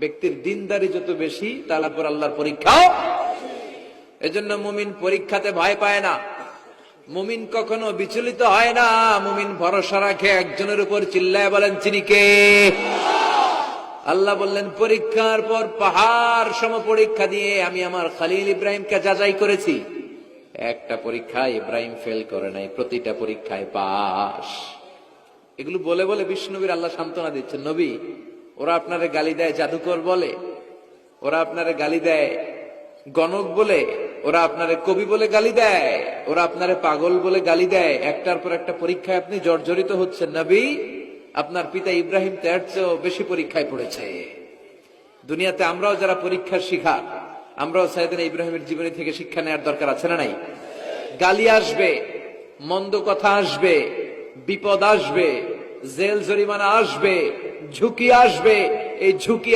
ব্যক্তির দিনদারি যত বেশি তার উপর আল্লাহর পরীক্ষাও। এজন্য মুমিন পরীক্ষাতে ভয় পায় না, মুমিন কখনো বিচলিত হয় না, মুমিন ভরসা রাখে একজনের উপর। চিল্লায় বলেন তিনি কে? আল্লাহ বললেন পরীক্ষার পর পাহাড় সম পরীক্ষা দিয়ে আমি আমার খলিল ইব্রাহিমকে যাচাই করেছি। একটা পরীক্ষায় ইব্রাহিম ফেল করে নাই, প্রতিটা পরীক্ষায় পাস। এগুলো বলে বলে বিষ্ণুবীর আল্লাহ সান্ত্বনা দিচ্ছেন, নবী ওরা আপনারে গালি দেয় জাদুকর বলে, ওরা আপনারে গালি দেয় গণক বলে, ওরা আপনারে কবি বলে গালি দেয়, ওরা আপনারে পাগল বলে গালি দেয়, একটার পর একটা পরীক্ষায় আপনি জর্জরিত হচ্ছেন। নবী আপনার পিতা ইব্রাহিম তো এর চেয়েও বেশি পরীক্ষায় পড়েছে। দুনিয়াতে আমরাও যারা পরীক্ষার শিখা, আমরাও সাইয়েদনা ইব্রাহিমের জীবনী থেকে শিক্ষা নেওয়ার দরকার আছে না নাই? গালি আসবে, মন্দ কথা আসবে, বিপদ আসবে, জেল জরিমানা আসবে, ঝুঁকি আসবে। এই ঝুঁকি